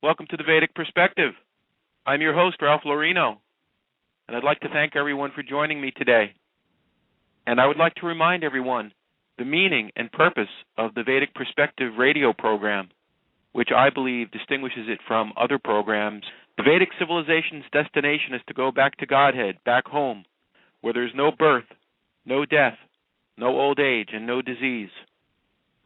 Welcome to the Vedic Perspective. I'm your host, Ralph Lorino, and I'd like to thank everyone for joining me today. And I would like to remind everyone the meaning and purpose of the Vedic Perspective radio program, which I believe distinguishes it from other programs. The Vedic civilization's destination is to go back to Godhead, back home, where there's no birth, no death, no old age, and no disease.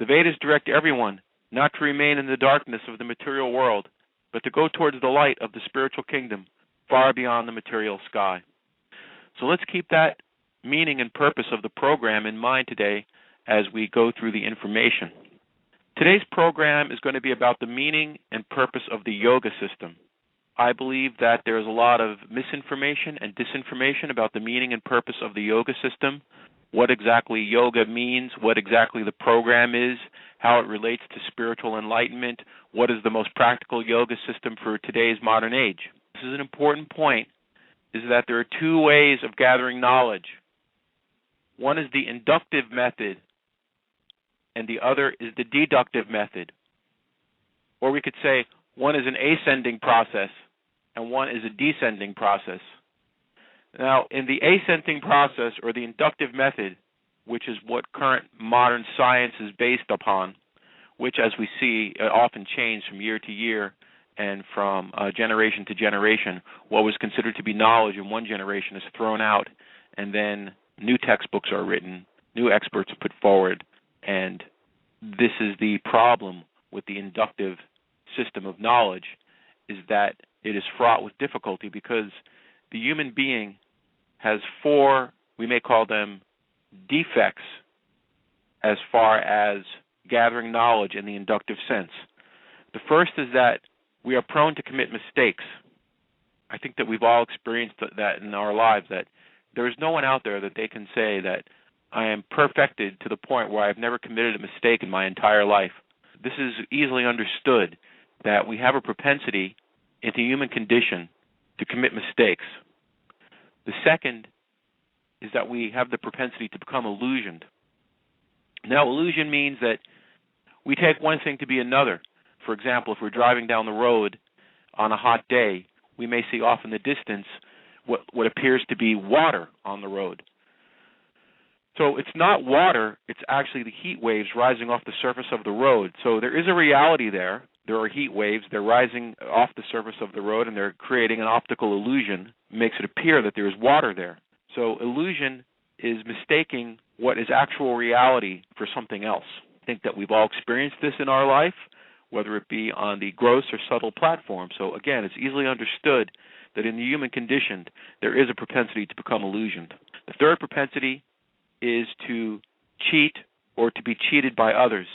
The Vedas direct everyone not to remain in the darkness of the material world, but to go towards the light of the spiritual kingdom, far beyond the material sky. So let's keep that meaning and purpose of the program in mind today as we go through the information. Today's program is going to be about the meaning and purpose of the yoga system. I believe that there's a lot of misinformation and disinformation about the meaning and purpose of the yoga system, what exactly yoga means, what exactly the program is, how it relates to spiritual enlightenment, what is the most practical yoga system for today's modern age. This is an important point, is that there are two ways of gathering knowledge. One is the inductive method, and the other is the deductive method. Or we could say one is an ascending process, and one is a descending process. Now, in the ascending process, or the inductive method, which is what current modern science is based upon, which, as we see, often change from year to year and from generation to generation. What was considered to be knowledge in one generation is thrown out, and then new textbooks are written, new experts are put forward, and this is the problem with the inductive system of knowledge, is that it is fraught with difficulty because the human being has four, we may call them defects, as far as gathering knowledge in the inductive sense. The first is that we are prone to commit mistakes. I think that we've all experienced that in our lives, that there is no one out there that they can say that I am perfected to the point where I've never committed a mistake in my entire life. This is easily understood, that we have a propensity in the human condition to commit mistakes. The second is that we have the propensity to become illusioned. Now, illusion means that we take one thing to be another. For example, if we're driving down the road on a hot day, we may see off in the distance what appears to be water on the road. So it's not water, it's actually the heat waves rising off the surface of the road. So there is a reality there. There are heat waves, they're rising off the surface of the road, and they're creating an optical illusion, makes it appear that there is water there. So illusion is mistaking what is actual reality for something else. I think that we've all experienced this in our life, whether it be on the gross or subtle platform. So again, it's easily understood that in the human condition, there is a propensity to become illusioned. The third propensity is to cheat or to be cheated by others.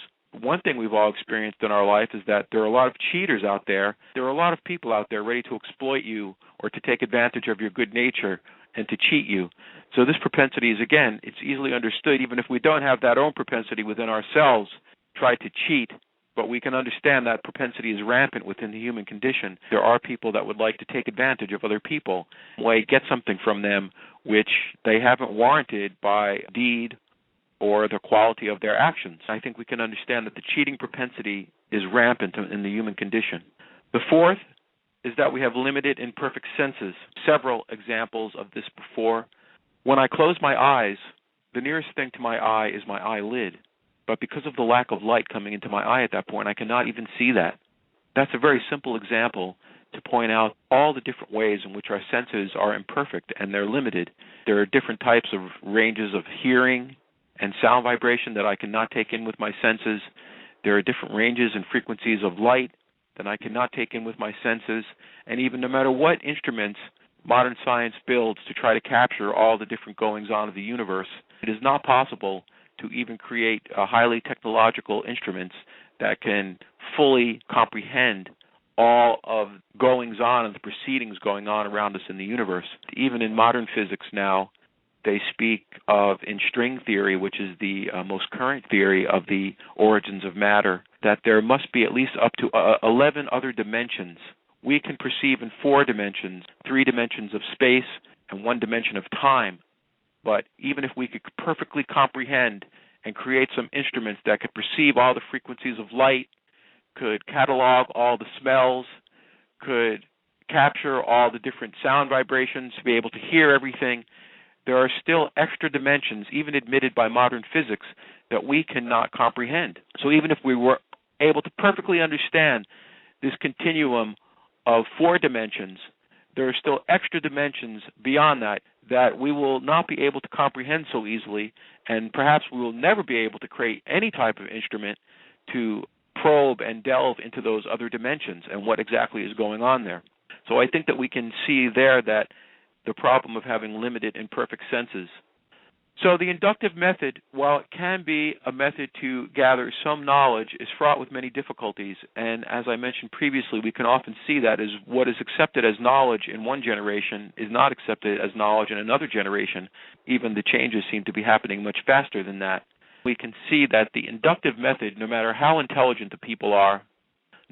One thing we've all experienced in our life is that there are a lot of cheaters out there. There are a lot of people out there ready to exploit you or to take advantage of your good nature and to cheat you. So this propensity is, again, it's easily understood, even if we don't have that own propensity within ourselves, try to cheat, but we can understand that propensity is rampant within the human condition. There are people that would like to take advantage of other people, get something from them which they haven't warranted by deed or the quality of their actions. I think we can understand that the cheating propensity is rampant in the human condition. The fourth is that we have limited imperfect senses. Several examples of this before. When I close my eyes, the nearest thing to my eye is my eyelid. But because of the lack of light coming into my eye at that point, I cannot even see that. That's a very simple example to point out all the different ways in which our senses are imperfect and they're limited. There are different types of ranges of hearing and sound vibration that I cannot take in with my senses. There are different ranges and frequencies of light that I cannot take in with my senses. And even no matter what instruments modern science builds to try to capture all the different goings-on of the universe, it is not possible to even create highly technological instruments that can fully comprehend all of goings-on and the proceedings going on around us in the universe. Even in modern physics now, they speak of, in string theory, which is the most current theory of the origins of matter, that there must be at least up to 11 other dimensions. We can perceive in 4 dimensions, 3 dimensions of space and 1 dimension of time. But even if we could perfectly comprehend and create some instruments that could perceive all the frequencies of light, could catalog all the smells, could capture all the different sound vibrations, to be able to hear everything, there are still extra dimensions, even admitted by modern physics, that we cannot comprehend. So even if we were able to perfectly understand this continuum of 4 dimensions, there are still extra dimensions beyond that that we will not be able to comprehend so easily, and perhaps we will never be able to create any type of instrument to probe and delve into those other dimensions and what exactly is going on there. So I think that we can see there that the problem of having limited and perfect senses. So the inductive method, while it can be a method to gather some knowledge, is fraught with many difficulties. And as I mentioned previously, we can often see that as what is accepted as knowledge in one generation is not accepted as knowledge in another generation. Even the changes seem to be happening much faster than that. We can see that the inductive method, no matter how intelligent the people are,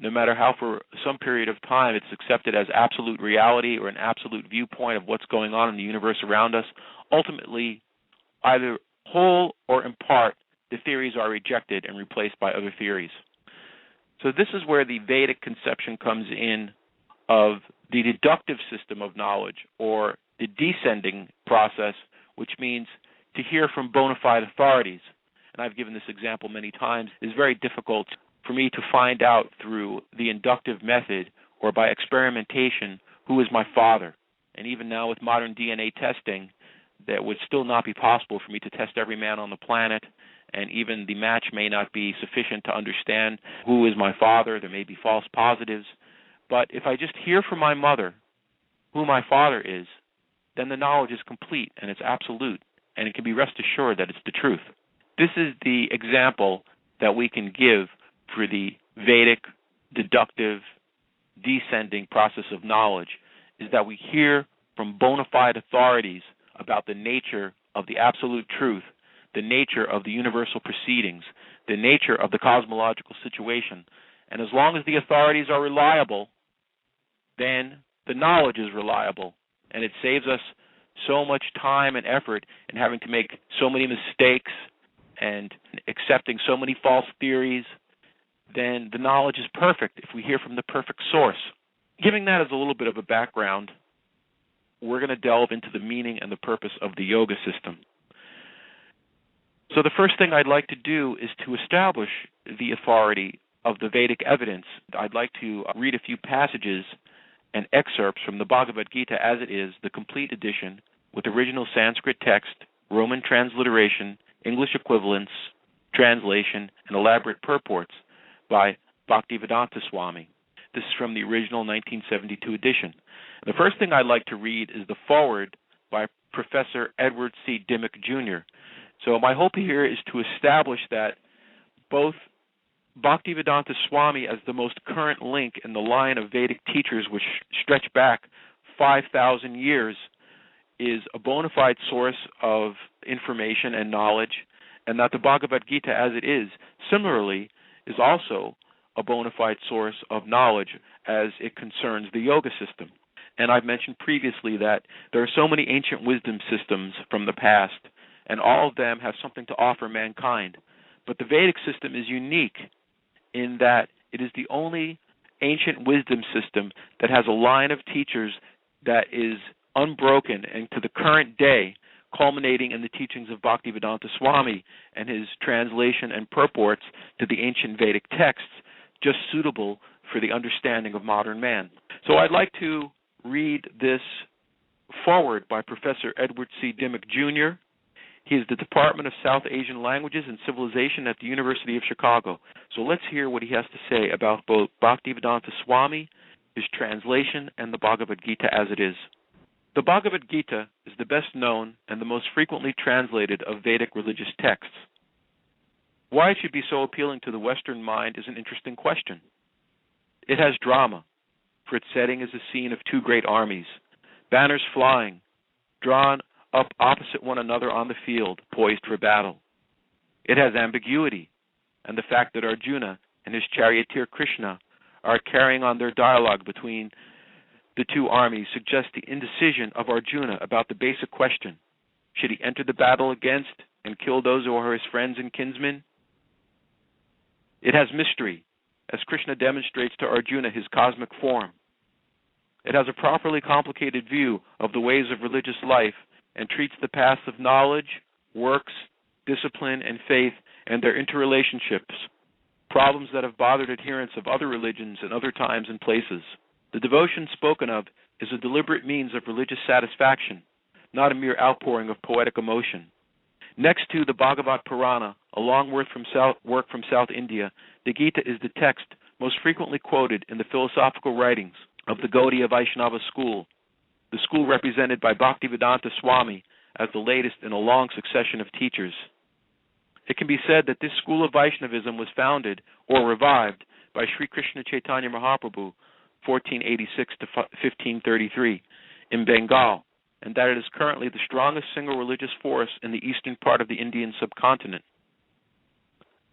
no matter how for some period of time it's accepted as absolute reality or an absolute viewpoint of what's going on in the universe around us, ultimately, either whole or in part, the theories are rejected and replaced by other theories. So this is where the Vedic conception comes in of the deductive system of knowledge, or the descending process, which means to hear from bona fide authorities. And I've given this example many times. It's very difficult for me to find out through the inductive method or by experimentation who is my father. And even now with modern DNA testing, that would still not be possible for me to test every man on the planet, and even the match may not be sufficient to understand who is my father. There may be false positives. But if I just hear from my mother who my father is, then the knowledge is complete and it's absolute, and it can be rest assured that it's the truth. This is the example that we can give for the Vedic deductive descending process of knowledge, is that we hear from bona fide authorities about the nature of the absolute truth, the nature of the universal proceedings, the nature of the cosmological situation. And as long as the authorities are reliable, then the knowledge is reliable, and it saves us so much time and effort in having to make so many mistakes and accepting so many false theories. Then the knowledge is perfect if we hear from the perfect source. Giving that as a little bit of a background, we're going to delve into the meaning and the purpose of the yoga system. So the first thing I'd like to do is to establish the authority of the Vedic evidence. I'd like to read a few passages and excerpts from the Bhagavad-gītā As It Is, the complete edition, with original Sanskrit text, Roman transliteration, English equivalents, translation, and elaborate purports by Bhaktivedanta Swami. This is from the original 1972 edition. The first thing I'd like to read is the Foreword by Professor Edward C. Dimmock, Jr. So my hope here is to establish that both Bhaktivedanta Swami, as the most current link in the line of Vedic teachers which stretch back 5,000 years, is a bona fide source of information and knowledge, and that the Bhagavad-gītā As It Is, similarly, is also a bona fide source of knowledge as it concerns the yoga system. And I've mentioned previously that there are so many ancient wisdom systems from the past, and all of them have something to offer mankind. But the Vedic system is unique in that it is the only ancient wisdom system that has a line of teachers that is unbroken and to the current day, culminating in the teachings of Bhaktivedanta Swami and his translation and purports to the ancient Vedic texts, just suitable for the understanding of modern man. So I'd like to read this foreword by Professor Edward C. Dimmock, Jr. He is the Department of South Asian Languages and Civilization at the University of Chicago. So let's hear what he has to say about both Bhaktivedanta Swami, his translation, and the Bhagavad-gītā As It Is. The Bhagavad-gītā is the best known and the most frequently translated of Vedic religious texts. Why it should be so appealing to the Western mind is an interesting question. It has drama, for its setting is a scene of two great armies, banners flying, drawn up opposite one another on the field, poised for battle. It has ambiguity, and the fact that Arjuna and his charioteer Krishna are carrying on their dialogue between the two armies suggests the indecision of Arjuna about the basic question: should he enter the battle against and kill those who are his friends and kinsmen? It has mystery, as Krishna demonstrates to Arjuna his cosmic form. It has a properly complicated view of the ways of religious life and treats the paths of knowledge, works, discipline, and faith and their interrelationships, problems that have bothered adherents of other religions in other times and places. The devotion spoken of is a deliberate means of religious satisfaction, not a mere outpouring of poetic emotion. Next to the Bhagavata-purāṇa, a long work from South India, the Gita is the text most frequently quoted in the philosophical writings of the Gauḍiya Vaiṣṇava school, the school represented by Bhaktivedanta Swami as the latest in a long succession of teachers. It can be said that this school of Vaishnavism was founded or revived by Śrī Kṛṣṇa-Caitanya Mahāprabhu, 1486 to 1533, in Bengal, and that it is currently the strongest single religious force in the eastern part of the Indian subcontinent.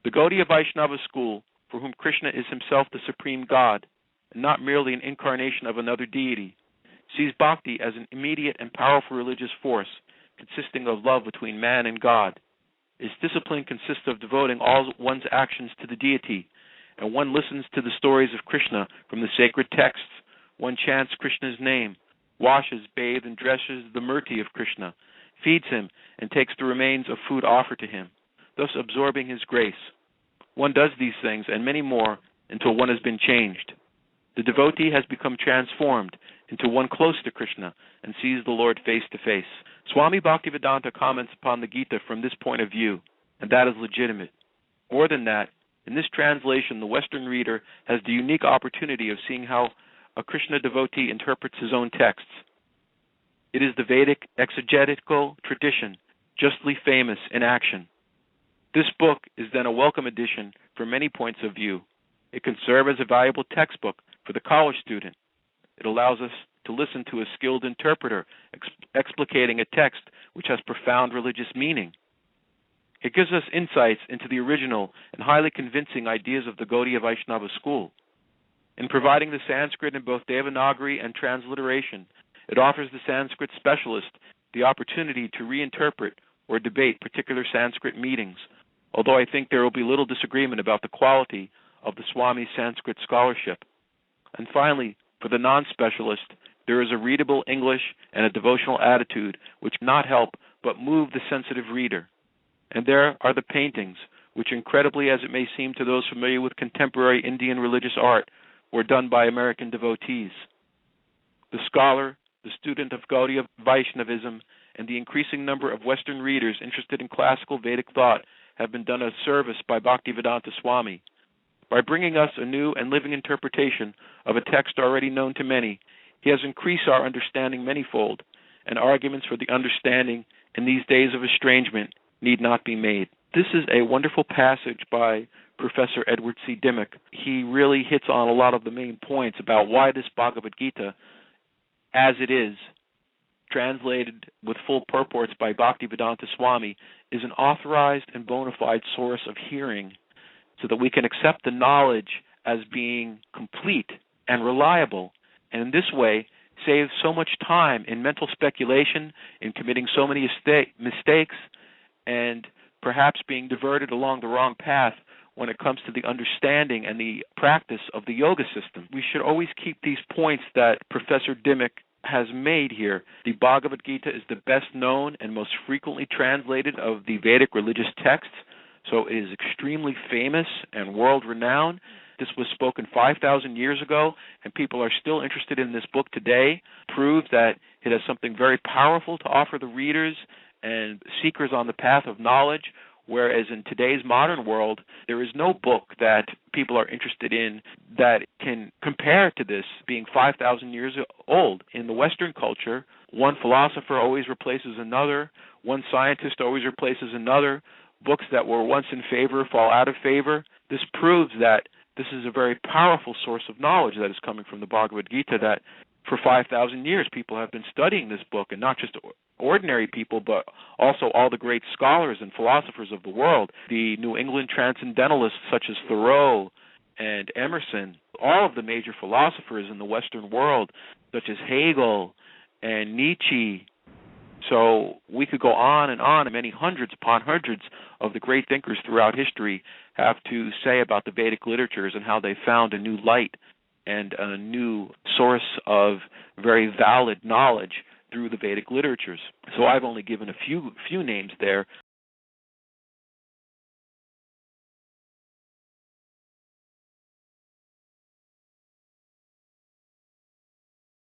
The Gauḍiya Vaiṣṇava school, for whom Krishna is himself the supreme God, and not merely an incarnation of another deity, sees bhakti as an immediate and powerful religious force consisting of love between man and God. Its discipline consists of devoting all one's actions to the deity, and one listens to the stories of Krishna from the sacred texts, one chants Krishna's name, washes, bathes, and dresses the mūrti of Krishna, feeds him, and takes the remains of food offered to him, thus absorbing his grace. One does these things and many more until one has been changed. The devotee has become transformed into one close to Krishna and sees the Lord face to face. Swami Bhaktivedanta comments upon the Gita from this point of view, and that is legitimate. More than that, in this translation, the Western reader has the unique opportunity of seeing how a Krishna devotee interprets his own texts. It is the Vedic exegetical tradition, justly famous in action. This book is then a welcome addition from many points of view. It can serve as a valuable textbook for the college student. It allows us to listen to a skilled interpreter explicating a text which has profound religious meaning. It gives us insights into the original and highly convincing ideas of the Gauḍiya Vaiṣṇava school. In providing the Sanskrit in both Devanagari and transliteration, it offers the Sanskrit specialist the opportunity to reinterpret or debate particular Sanskrit meanings, although I think there will be little disagreement about the quality of the Swami's Sanskrit scholarship. And finally, for the non-specialist, there is a readable English and a devotional attitude which cannot help but move the sensitive reader. And there are the paintings, which, incredibly as it may seem to those familiar with contemporary Indian religious art, were done by American devotees. The scholar, the student of Gauḍiya Vaiṣṇavism, and the increasing number of Western readers interested in classical Vedic thought have been done a service by Bhaktivedanta Swami. By bringing us a new and living interpretation of a text already known to many, he has increased our understanding manyfold, and arguments for the understanding in these days of estrangement need not be made. This is a wonderful passage by Professor Edward C. Dimmock. He really hits on a lot of the main points about why this Bhagavad-gītā, as it is, translated with full purports by Bhaktivedanta Swami, is an authorized and bona fide source of hearing, so that we can accept the knowledge as being complete and reliable, and in this way save so much time in mental speculation, in committing so many mistakes, and perhaps being diverted along the wrong path when it comes to the understanding and the practice of the yoga system. We should always keep these points that Professor Dimmock has made here. The Bhagavad-gītā is the best known and most frequently translated of the Vedic religious texts, so it is extremely famous and world-renowned. This was spoken 5,000 years ago, and people are still interested in this book today. Proves that it has something very powerful to offer the readers and seekers on the path of knowledge, whereas in today's modern world, there is no book that people are interested in that can compare to this, being 5,000 years old. In the Western culture, one philosopher always replaces another, one scientist always replaces another. Books that were once in favor fall out of favor. This proves that this is a very powerful source of knowledge that is coming from the Bhagavad-gītā, that for 5,000 years people have been studying this book, and not just ordinary people, but also all the great scholars and philosophers of the world, the New England transcendentalists such as Thoreau and Emerson, all of the major philosophers in the Western world, such as Hegel and Nietzsche. So we could go on, and many hundreds upon hundreds of the great thinkers throughout history have to say about the Vedic literatures and how they found a new light and a new source of very valid knowledge through the Vedic literatures. So I've only given a few names there,